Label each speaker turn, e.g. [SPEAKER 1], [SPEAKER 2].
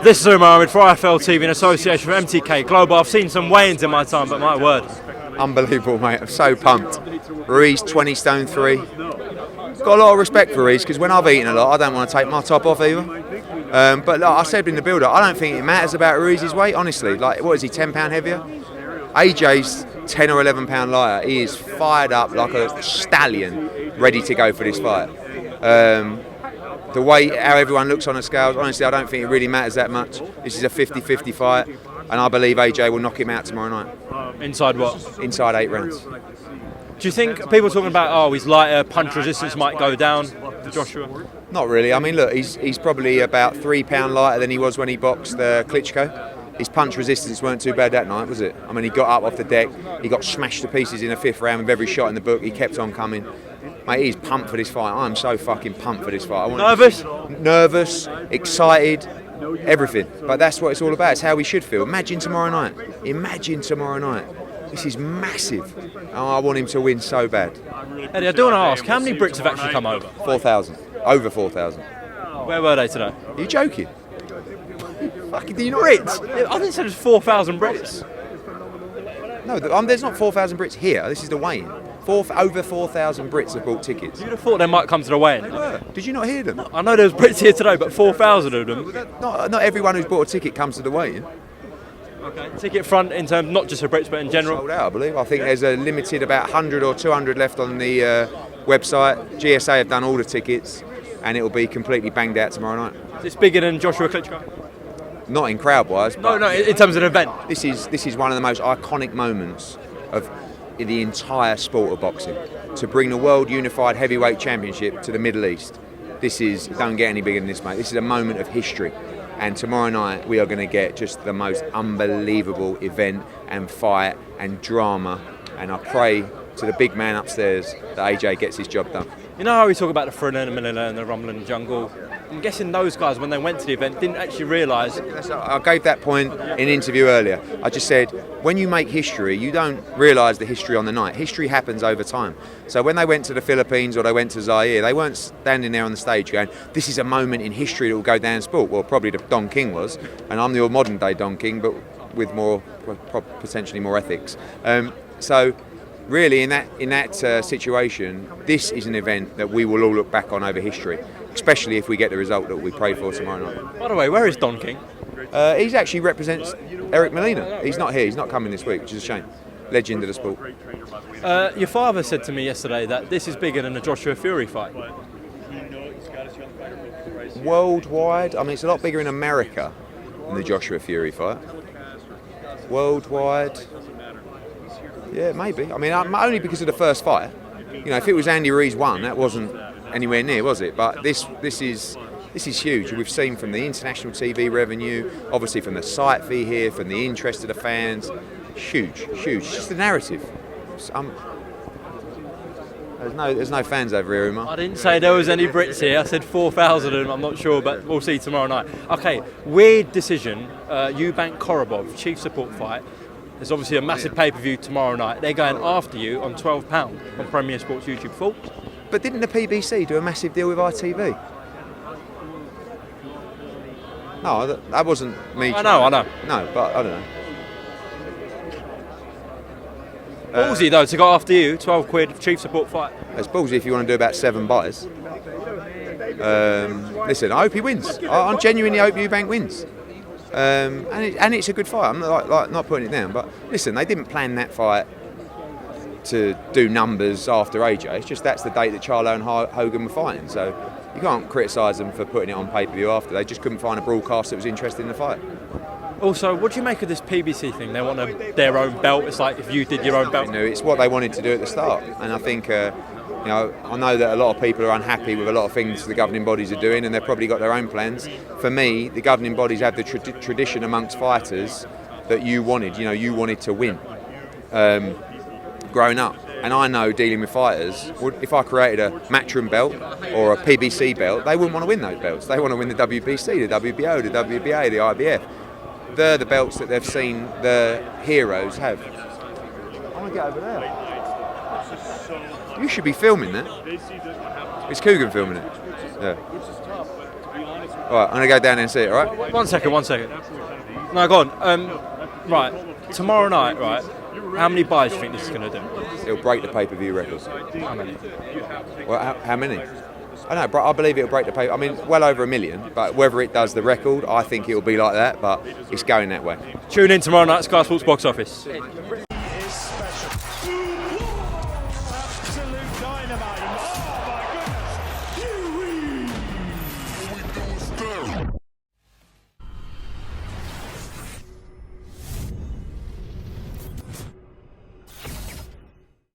[SPEAKER 1] This is Umar for IFL TV in association with MTK Global. I've seen some weigh-ins in my time, but my word.
[SPEAKER 2] Unbelievable, mate. I'm so pumped. Ruiz, 20 stone 3. Got a lot of respect for Ruiz because when I've eaten a lot, I don't want to take my top off either. But like I said in the build-up, I don't think it matters about Ruiz's weight, honestly. Like, what is he, 10 pound heavier? AJ's 10 or 11 pound lighter. He is fired up like a stallion, ready to go for this fight. The way how everyone looks on the scales, honestly, I don't think it really matters that much. This is a 50-50 fight, and I believe AJ will knock him out tomorrow night.
[SPEAKER 1] Inside what?
[SPEAKER 2] Inside 8 rounds.
[SPEAKER 1] Do you think people talking about, he's lighter, punch resistance might go down for Joshua?
[SPEAKER 2] Not really. I mean, look, he's probably about 3 pound lighter than he was when he boxed Klitschko. His punch resistance weren't too bad that night, was it? I mean, he got up off the deck, he got smashed to pieces in the 5th round with every shot in the book, he kept on coming. Mate, he's pumped for this fight. I'm so fucking pumped for this fight.
[SPEAKER 1] Nervous?
[SPEAKER 2] Nervous, excited, everything. But that's what it's all about. It's how we should feel. Imagine tomorrow night. Imagine tomorrow night. This is massive. Oh, I want him to win so bad.
[SPEAKER 1] Eddie, I do want to ask, how many Brits have actually come over?
[SPEAKER 2] 4,000. Over 4,000.
[SPEAKER 1] Where were they today?
[SPEAKER 2] Are you joking? Fucking, do you not Brits?
[SPEAKER 1] I didn't say there's 4,000 Brits.
[SPEAKER 2] No, there's not 4,000 Brits here. This is the weigh-in. Over 4,000 Brits have bought tickets.
[SPEAKER 1] You'd have thought they might come to the weigh-in.
[SPEAKER 2] They were. Did you not hear them?
[SPEAKER 1] I know there was Brits here today, but 4,000 of them.
[SPEAKER 2] Not everyone who's bought a ticket comes to the weigh-in.
[SPEAKER 1] Okay. Ticket front in terms, not just for Brits, but in general?
[SPEAKER 2] Sold out, I believe. I think there's a limited about 100 or 200 left on the website. GSA have done all the tickets, and it will be completely banged out tomorrow night.
[SPEAKER 1] Is it bigger than Joshua Klitschko?
[SPEAKER 2] Not in crowd-wise.
[SPEAKER 1] No, in terms of an event.
[SPEAKER 2] This is one of the most iconic moments of the entire sport of boxing. To bring the World Unified Heavyweight Championship to the Middle East. Don't get any bigger than this, mate. This is a moment of history. And tomorrow night we are going to get just the most unbelievable event and fight and drama. And I pray to the big man upstairs that AJ gets his job done.
[SPEAKER 1] You know how we talk about the Thriller and the Manila and the Rumble in the Jungle? I'm guessing those guys, when they went to the event, didn't actually realise...
[SPEAKER 2] I gave that point in an interview earlier. I just said, when you make history, you don't realise the history on the night. History happens over time. So when they went to the Philippines or they went to Zaire, they weren't standing there on the stage going, this is a moment in history that will go down in sport. Well, probably the Don King was, and I'm the modern day Don King, but with potentially more ethics. So really, in that situation, this is an event that we will all look back on over history, especially if we get the result that we pray for tomorrow night.
[SPEAKER 1] By the way, where is Don King?
[SPEAKER 2] He actually represents Eric Molina. He's not here. He's not coming this week, which is a shame. Legend of the sport.
[SPEAKER 1] Your father said to me yesterday that this is bigger than the Joshua Fury fight.
[SPEAKER 2] Worldwide, I mean, it's a lot bigger in America than the Joshua Fury fight. Worldwide, yeah, maybe. I mean, only because of the first fight. You know, if it was Andy Ruiz won, that wasn't anywhere near, was it? But this is huge. We've seen from the international TV revenue, obviously from the site fee here, from the interest of the fans. Huge. It's just the narrative. There's no fans over here, Umar.
[SPEAKER 1] I didn't say there was any Brits here. I said 4,000 of them. I'm not sure, but we'll see tomorrow night. Okay, weird decision. Eubank-Korobov, chief support fight. There's obviously a massive pay-per-view tomorrow night. They're going after you on £12 on Premier Sports YouTube. Thoughts?
[SPEAKER 2] But didn't the PBC do a massive deal with ITV? No, that wasn't me.
[SPEAKER 1] I know.
[SPEAKER 2] No, but I don't know.
[SPEAKER 1] Ballsy though to go after you, 12 quid, chief support fight.
[SPEAKER 2] It's ballsy if you want to do about 7 buys. Listen, I hope he wins. I genuinely hope Eubank wins. And it's a good fight. I'm not putting it down, but listen, they didn't plan that fight to do numbers after AJ. It's just that's the date that Charlo and Hogan were fighting. So you can't criticise them for putting it on pay-per-view after. They just couldn't find a broadcast that was interested in the fight.
[SPEAKER 1] Also, what do you make of this PBC thing? They want their own belt. It's like if you did your own belt.
[SPEAKER 2] It's what they wanted to do at the start, and I think I know that a lot of people are unhappy with a lot of things the governing bodies are doing, and they've probably got their own plans. For me, the governing bodies have the tradition amongst fighters that you wanted. You wanted to win growing up, and I know dealing with fighters. If I created a Matchroom belt or a PBC belt, they wouldn't want to win those belts. They want to win the WBC, the WBO, the WBA, the IBF. They're the belts that they've seen the heroes have. I want to get over there. You should be filming that. It's Coogan filming it. Yeah. All right, I'm gonna go down there and see it. All right.
[SPEAKER 1] 1 second. No, go on. Right, tomorrow night, right? How many buys do you think this is going to do?
[SPEAKER 2] It'll break the pay-per-view record.
[SPEAKER 1] How many?
[SPEAKER 2] Well, how many? I don't know, I believe it'll break the pay. I mean, well over 1 million. But whether it does the record, I think it'll be like that. But it's going that way.
[SPEAKER 1] Tune in tomorrow night, Sky Sports Box Office.
[SPEAKER 3] Absolute dynamite.